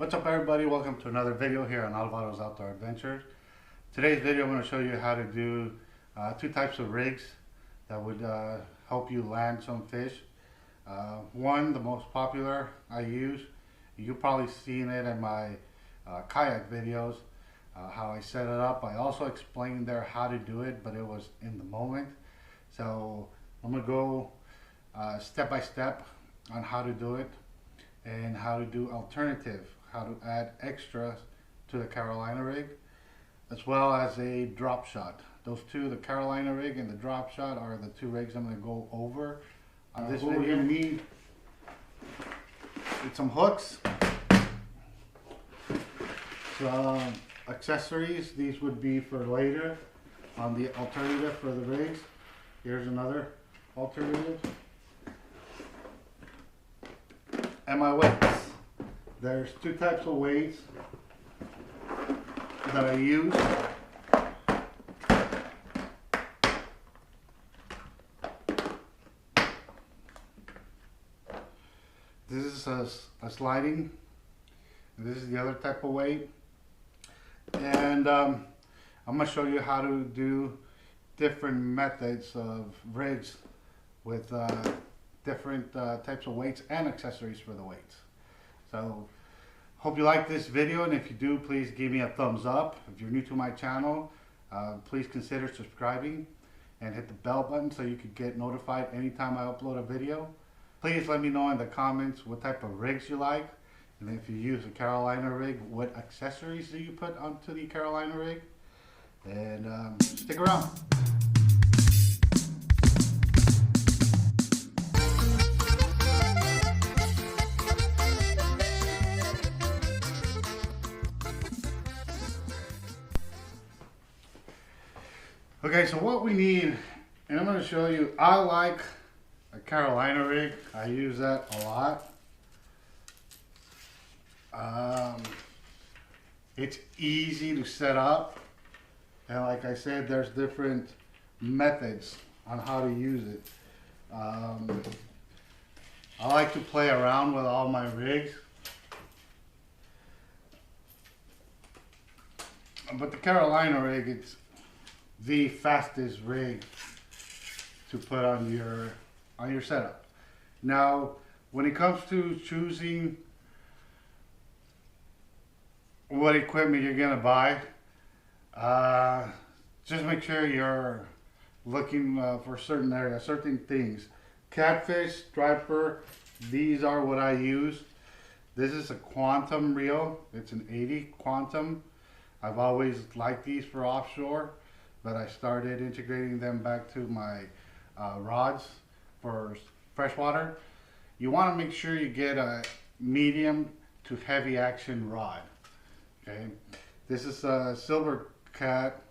What's up everybody, welcome to another video here on Alvaro's Outdoor Adventures. Today's video I'm going to show you how to do two types of rigs that would help you land some fish. One, the most popular I use, you've probably seen it in my kayak videos, how I set it up. I also explained there how to do it, but it was in the moment. So I'm going to go step by step on how to do it and how to do alternative, how to add extras to the Carolina rig, as well as a drop shot. Those two, the Carolina rig and the drop shot, are the two rigs I'm going to go over on this video. What we're going to need is some hooks, some accessories. These would be for later on the alternative for the rigs. Here's another alternative. And my weights. There's two types of weights that I use. This is a sliding, and this is the other type of weight. And I'm going to show you how to do different methods of rigs with different types of weights and accessories for the weights. So hope you like this video, and if you do, please give me a thumbs up. If you're new to my channel, please consider subscribing and hit the bell button so you can get notified anytime I upload a video. Please let me know in the comments what type of rigs you like, and if you use a Carolina rig, what accessories do you put onto the Carolina rig. And stick around. Okay, so what we need, and I'm going to show you, I like a Carolina rig. I use that a lot. It's easy to set up, and like I said, there's different methods on how to use it. I like to play around with all my rigs, but the Carolina rig, it's the fastest rig to put on your setup. Now, when it comes to choosing what equipment you're gonna buy, just make sure you're looking for certain areas, certain things. Catfish, striper, these are what I use. This is a Quantum reel. It's an 80 Quantum. I've always liked these for offshore, but I started integrating them back to my rods for freshwater. You want to make sure you get a medium to heavy action rod. Okay, this is a Silver Cat,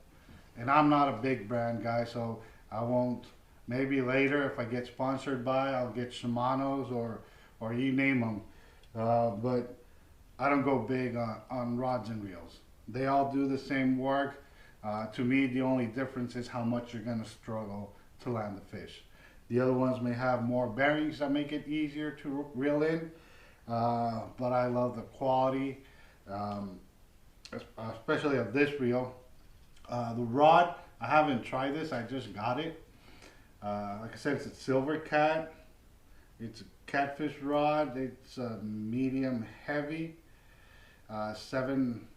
and I'm not a big brand guy, so I won't. Maybe later, if I get sponsored by, I'll get Shimano's or you name them. But I don't go big on rods and reels. They all do the same work. To me, the only difference is how much you're going to struggle to land the fish. The other ones may have more bearings that make it easier to reel in, but I love the quality, especially of this reel. The rod, I haven't tried this, I just got it. Like I said, it's a Silver Cat. It's a catfish rod. It's medium heavy, 7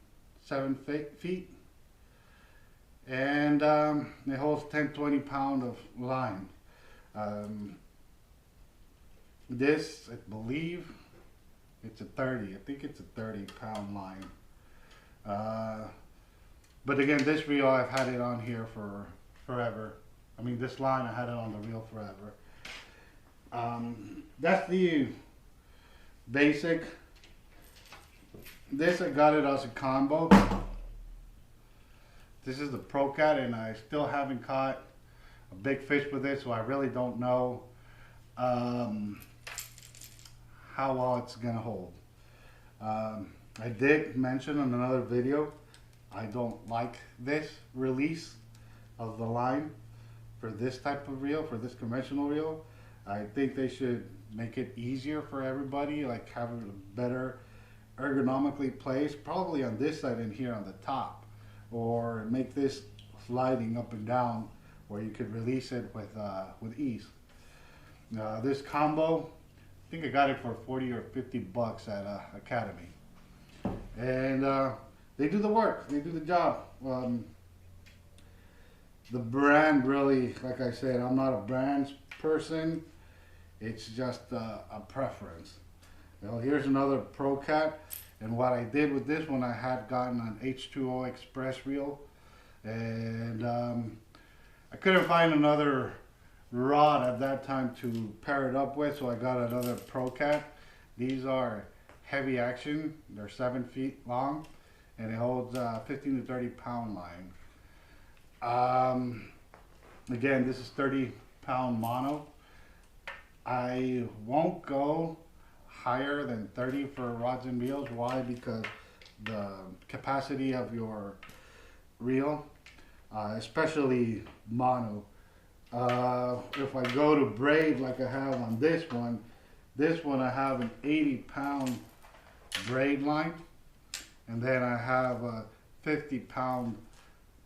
feet. And it holds 10-20 pounds of line. This, I believe, it's a 30. I think it's a 30-pound line. But again, this reel, I've had it on here for forever. I mean, this line, I had it on the reel forever. That's the basic. This, I got it as a combo. This is the Pro Cat, and I still haven't caught a big fish with it, so I really don't know how well it's gonna hold. I did mention in another video, I don't like this release of the line for this type of reel, for this conventional reel. I think they should make it easier for everybody, like have a better ergonomically placed, probably on this side and here on the top, or make this sliding up and down where you could release it with ease. This combo, I think I got it for 40 or 50 bucks at Academy, and they do the work, they do the job. The brand really, like I said, I'm not a brands person. It's just a preference. You know, here's another ProCat, and what I did with this one, I had gotten an H2O Express reel, and I couldn't find another rod at that time to pair it up with, so I got another ProCat. These are heavy action. They're 7 feet long, and it holds 15 to 30 pound line. Again, this is 30-pound mono. I won't go higher than 30 for rods and reels. Why? Because the capacity of your reel, especially mono. If I go to braid like I have on this one I have an 80-pound braid line, and then I have a 50-pound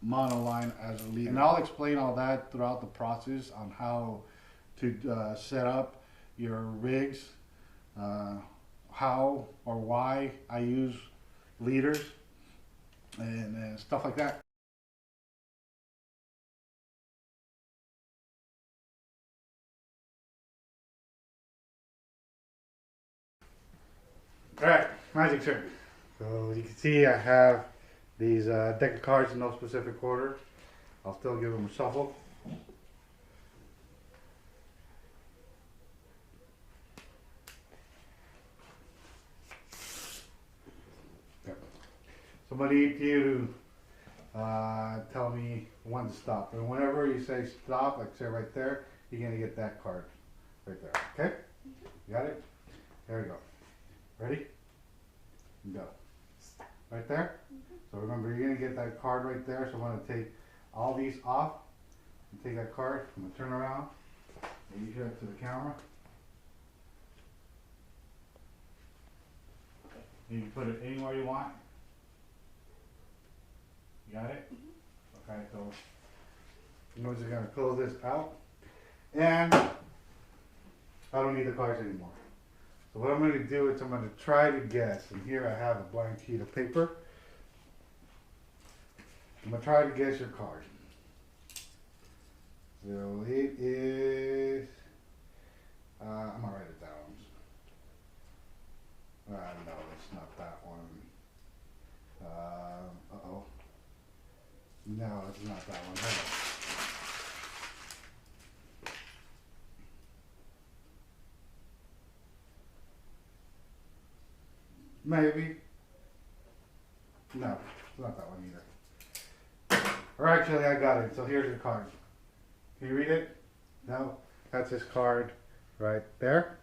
monoline as a leader. And I'll explain all that throughout the process on how to set up your rigs, how or why I use leaders, and stuff like that. Alright, magic trick. So you can see I have these deck of cards in no specific order. I'll still give them a shuffle. Okay. So I'm going to need you to tell me when to stop. And whenever you say stop, like say right there, you're going to get that card right there. Okay? You got it? There we go. Ready? Go. Right there? So remember, you're going to get that card right there. So I'm going to take all these off and take that card. I'm going to turn around and you show it to the camera. And you can put it anywhere you want. You got it? Okay, so I'm just going to close this out. And I don't need the cards anymore. So what I'm going to do is I'm going to try to guess. And here I have a blank sheet of paper. I'm going to try to guess your card. So it is, I'm going to write it down. No, it's not that one. Uh-oh. No, it's not that one. Hold on. Maybe. No, it's not that one either. Or actually, I got it. So here's your card. Can you read it? No? That's his card right there.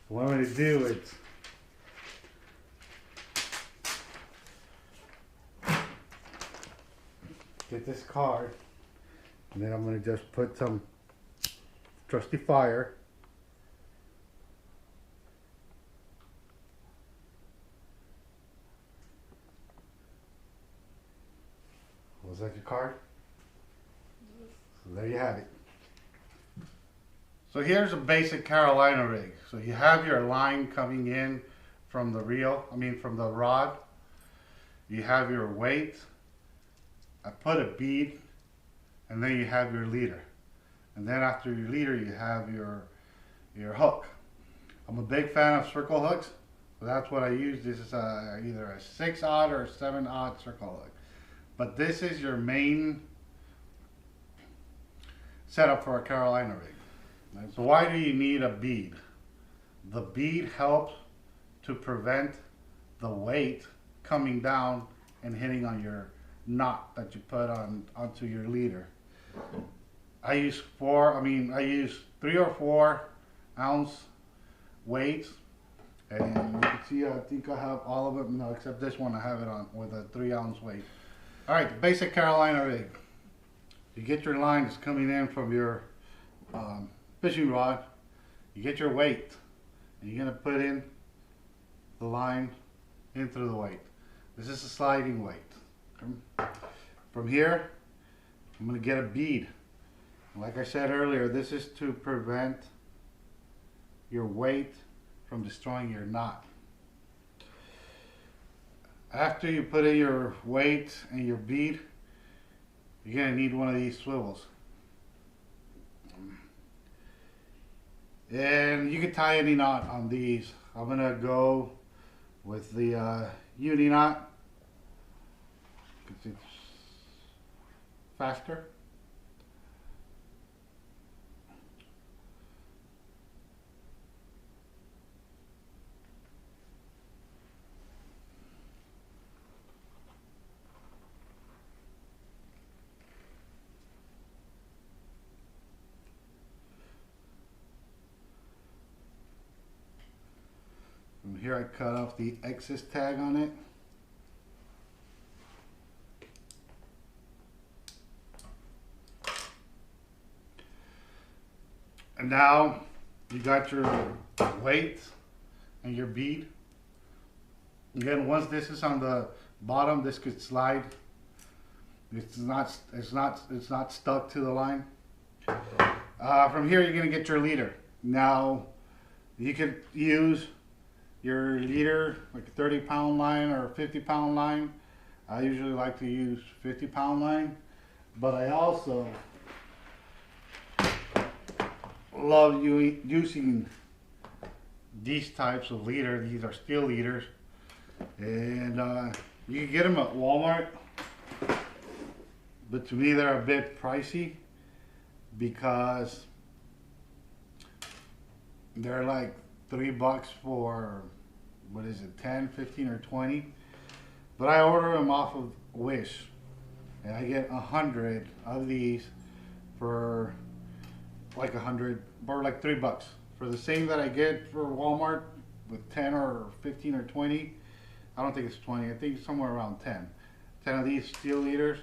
What I'm going to do is get this card, and then I'm going to just put some trusty fire. Was that your card? So there you have it. So here's a basic Carolina rig. So you have your line coming in from the reel, from the rod. You have your weight. I put a bead, and then you have your leader. And then after your leader, you have your hook. I'm a big fan of circle hooks, so that's what I use. This is either a 6/0 or a 7/0 circle hook. But this is your main setup for a Carolina rig. Right? So why do you need a bead? The bead helps to prevent the weight coming down and hitting on your knot that you put onto your leader. I use 3 or 4 ounce weights, and you can see I think I have all of them. No, except this one I have it on with a 3 ounce weight. All right, the basic Carolina rig. You get your line that's coming in from your fishing rod. You get your weight, and you're gonna put in the line in through the weight. This is a sliding weight. From here, I'm going to get a bead. Like I said earlier, this is to prevent your weight from destroying your knot. After you put in your weight and your bead, you're going to need one of these swivels. And you can tie any knot on these. I'm going to go with the uni knot because it's faster. From here I cut off the excess tag on it. And now you got your weight and your bead. Again, once this is on the bottom, this could slide. It's not stuck to the line. From here, you're gonna get your leader. Now, you could use your leader, like a 30-pound line or a 50-pound line. I usually like to use 50-pound line, but I also love using these types of leader. These are steel leaders, and you can get them at Walmart, but to me they're a bit pricey because they're like $3 for, what is it, 10, 15, or 20. But I order them off of Wish, and I get 100 of these for like 100, or like $3 for the same that I get for Walmart with 10 or 15 or 20. I don't think it's 20. I think it's somewhere around 10. 10 of these steel leaders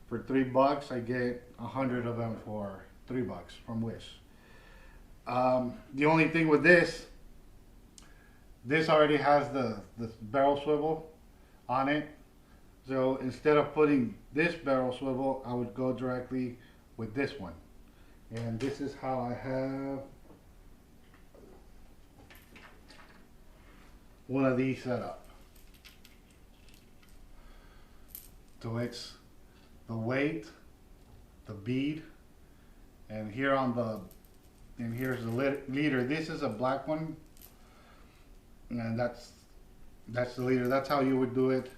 for $3. I get 100 of them for $3 from Wish. The only thing with this already has the barrel swivel on it. So instead of putting this barrel swivel, I would go directly with this one. And this is how I have one of these set up. So it's the weight, the bead, and here on the, and here's the leader. This is a black one, and that's the leader. That's how you would do it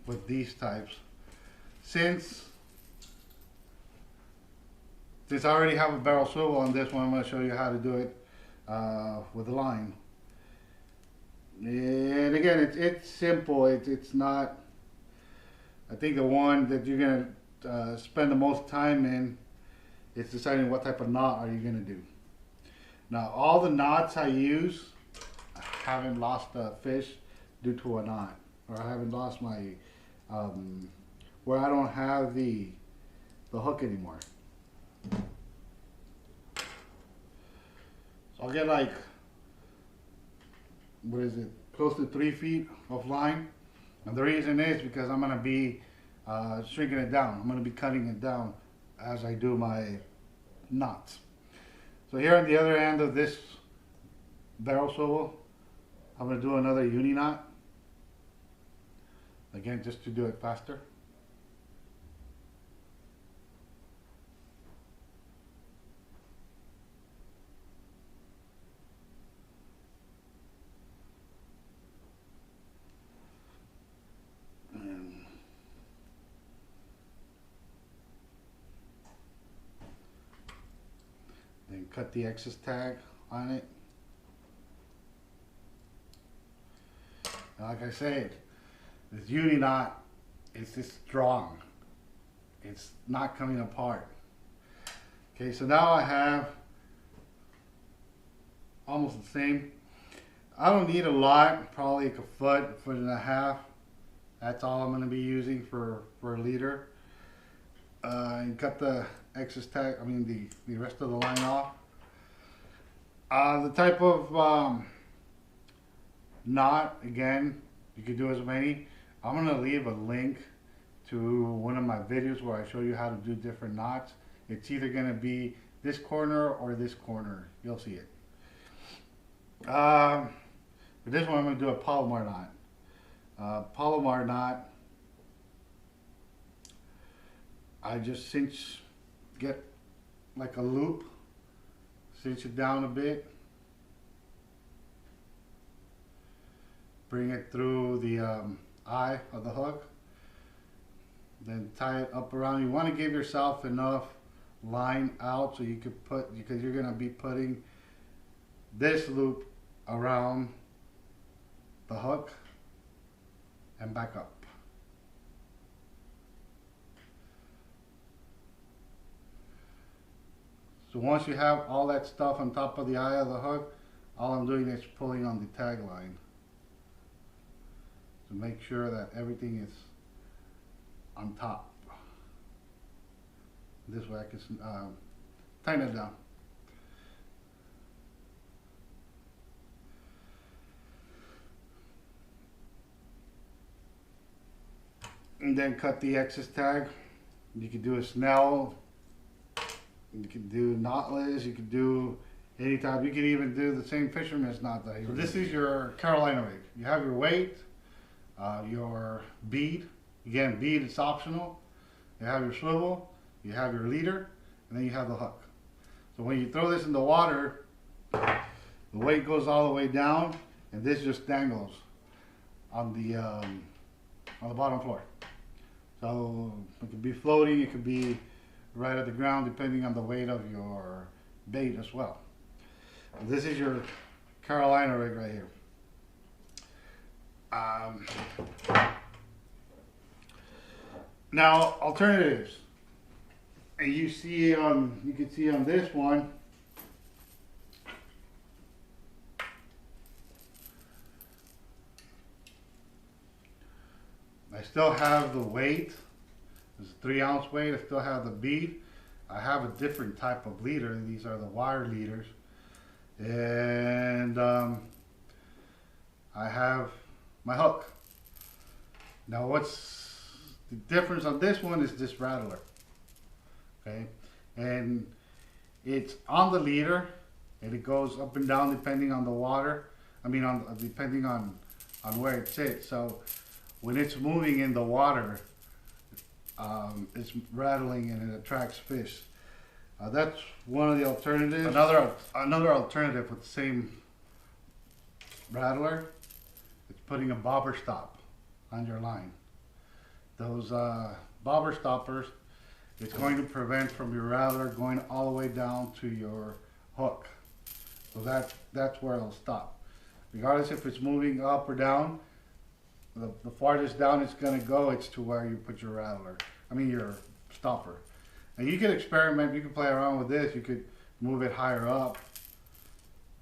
with these types. Since I already have a barrel swivel on this one, I'm going to show you how to do it with a line. And again, it's simple. It's not. I think the one that you're going to spend the most time in is deciding what type of knot are you going to do. Now, all the knots I use, I haven't lost a fish due to a knot, or I haven't lost my where I don't have the hook anymore. So I'll get like, what is it, close to 3 feet of line. And the reason is because I'm going to be shrinking it down. I'm going to be cutting it down as I do my knots. So here on the other end of this barrel swivel, I'm going to do another uni knot. Again, just to do it faster. Then cut the excess tag on it. Like I said, this uni knot is just strong. It's not coming apart. Okay, so now I have almost the same. I don't need a lot, probably like a foot and a half. That's all I'm going to be using for a leader. And cut the excess tag, the rest of the line off. The type of knot, again, You can do as many. I'm gonna leave a link to one of my videos where I show you how to do different knots. It's either gonna be this corner or this corner. You'll see it. For this one, I'm gonna do a Palomar knot. Palomar knot. I just get like a loop, cinch it down a bit, bring it through the eye of the hook, then tie it up around. You want to give yourself enough line out so you could put, because you're going to be putting this loop around the hook and back up. So once you have all that stuff on top of the eye of the hook, all I'm doing is pulling on the tag line to make sure that everything is on top. This way I can tighten it down. And then cut the excess tag. You could do a Snell, you could do knotless, you could do any type. You could even do the same fisherman's knot that you. So this is your Carolina rig. You have your weight, your bead. Again, bead is optional. You have your swivel, you have your leader, and then you have the hook. So when you throw this in the water, the weight goes all the way down, and this just dangles on the bottom floor. So it could be floating, it could be right at the ground, depending on the weight of your bait as well. This is your Carolina rig right here. Now alternatives, and you can see on this one, I still have the weight. It's a 3 ounce weight. I still have the bead. I have a different type of leader. These are the wire leaders. And I have my hook. Now what's the difference on this one is this rattler. Okay, and it's on the leader and it goes up and down depending on the water. I mean depending on where it sits. So when it's moving in the water, it's rattling and it attracts fish. That's one of the alternatives. Another alternative with the same rattler, it's putting a bobber stop on your line. Those bobber stoppers, it's going to prevent from your rattler going all the way down to your hook. So that's where it'll stop. Regardless if it's moving up or down, the farthest down it's going to go, it's to where you put your rattler. I mean your stopper. And you can experiment, you can play around with this, you could move it higher up.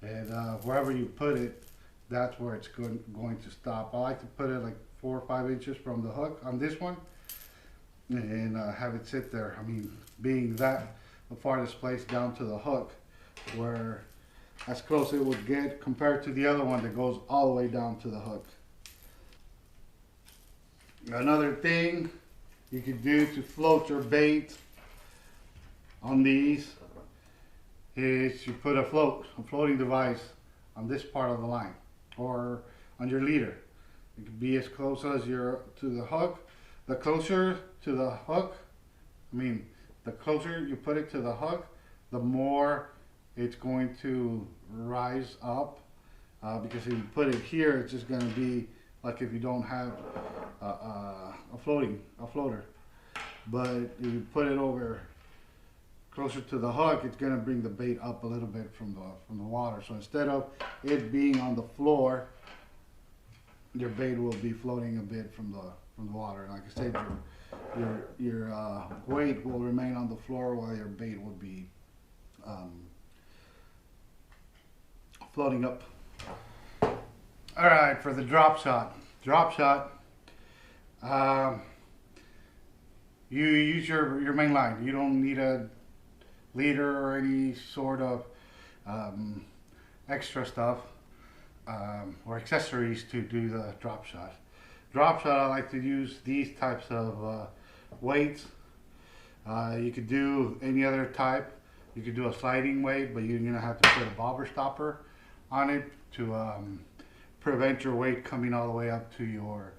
And wherever you put it, that's where it's going to stop. I like to put it like 4 or 5 inches from the hook on this one. And have it sit there. I mean, being that the farthest place down to the hook, where as close it would get compared to the other one that goes all the way down to the hook. Another thing you could do to float your bait on these is you put a floating device on this part of the line or on your leader. It could be as close as to the hook. The closer to the hook, the closer you put it to the hook, the more it's going to rise up. Because if you put it here, it's just going to be like if you don't have a floater. But if you put it over closer to the hook, it's going to bring the bait up a little bit from the water. So instead of it being on the floor, your bait will be floating a bit from the water. Like I said, your weight will remain on the floor while your bait will be floating up. All right, for the drop shot. You use your main line. You don't need a leader or any sort of extra stuff or accessories to do the drop shot. drop shot, I like to use these types of weights. You could do any other type. You could do a sliding weight, but you're gonna have to put a bobber stopper on it to prevent your weight coming all the way up to your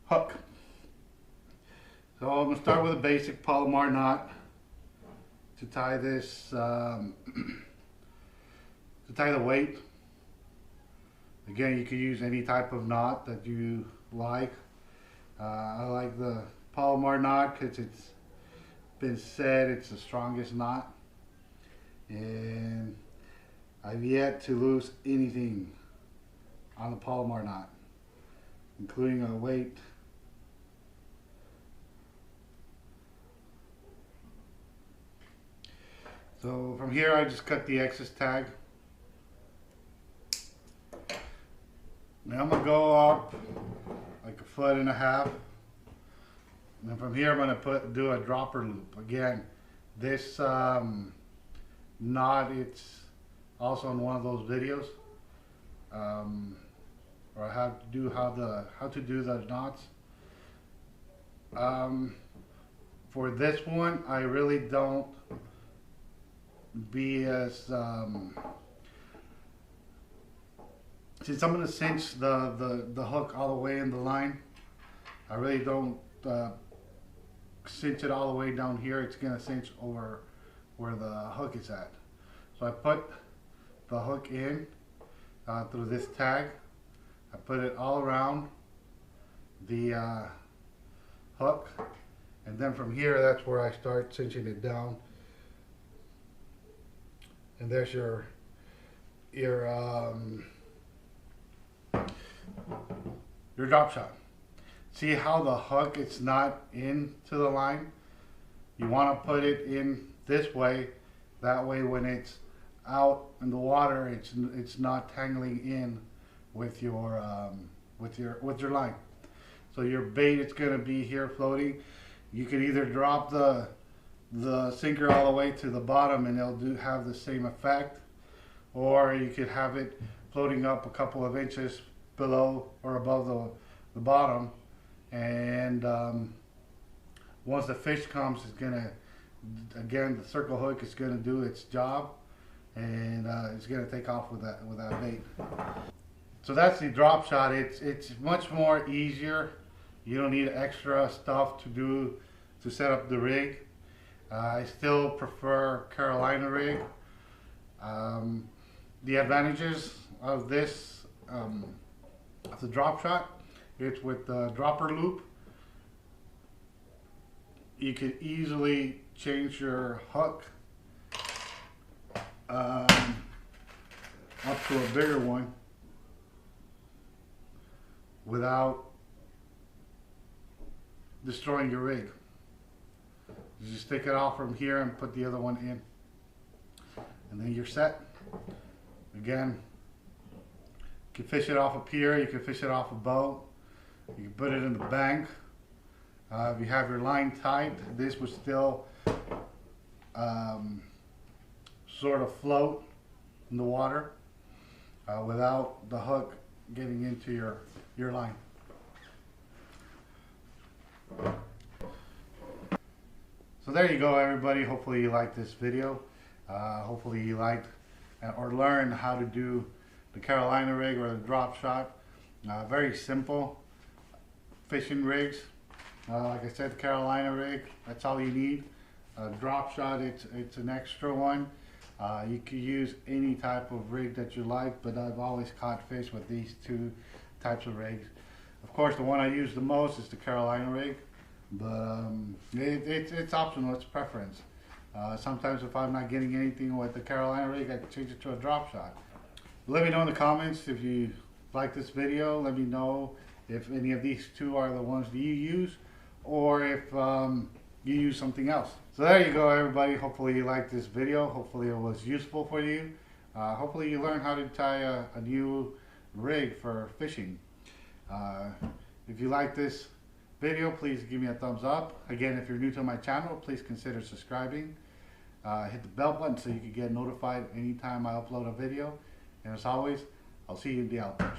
hook. So I'm gonna start with a basic Palomar knot to tie this, to tie the weight. Again, you could use any type of knot that you like. I like the Palomar knot because it's been said it's the strongest knot, and I've yet to lose anything on the Palomar knot, including a weight. So from here I just cut the excess tag. Now I'm going to go up like 1.5 feet. And from here I'm going to do a dropper loop. Again, this knot, it's also in one of those videos. Or how to do the knots. For this one, I really don't be as since I'm going to cinch the hook all the way in the line. I really don't cinch it all the way down here. It's going to cinch over where the hook is at. So I put the hook in through this tag. I put it all around the hook, and then from here that's where I start cinching it down. And there's your drop shot. See how the hook, it's not into the line? You want to put it in this way. That way when it's out in the water, it's not tangling in with your line. So your bait, it's going to be here floating. You could either drop the sinker all the way to the bottom and it'll have the same effect, or you could have it floating up a couple of inches below or above the bottom, and once the fish comes, it's gonna, again, the circle hook is gonna do its job, and it's gonna take off with that bait. So that's the drop shot. It's much more easier. You don't need extra stuff to set up the rig. I still prefer Carolina rig. The advantages of this, of the drop shot, it's with the dropper loop. You could easily change your hook up to a bigger one without destroying your rig. You just take it off from here and put the other one in, and then you're set. Again, you can fish it off a pier, you can fish it off a boat, you can put it in the bank. If you have your line tight, this would still sort of float in the water without the hook getting into your line. So there you go, everybody. Hopefully you liked this video. Hopefully you liked or learned how to do the Carolina rig or the drop shot. Very simple fishing rigs. Like I said, the Carolina rig, that's all you need. Drop shot, it's an extra one. You can use any type of rig that you like, but I've always caught fish with these two types of rigs. Of course, the one I use the most is the Carolina rig, but it's optional, it's preference. Sometimes if I'm not getting anything with the Carolina rig, I can change it to a drop shot. Let me know in the comments if you like this video. Let me know if any of these two are the ones that you use, or if you use something else. So there you go, everybody. Hopefully you liked this video. Hopefully it was useful for you. Hopefully you learned how to tie a new rig for fishing. If you like this video, please give me a thumbs up. Again, if you're new to my channel, please consider subscribing. Hit the bell button so you can get notified anytime I upload a video. And as always, I'll see you in the outdoors.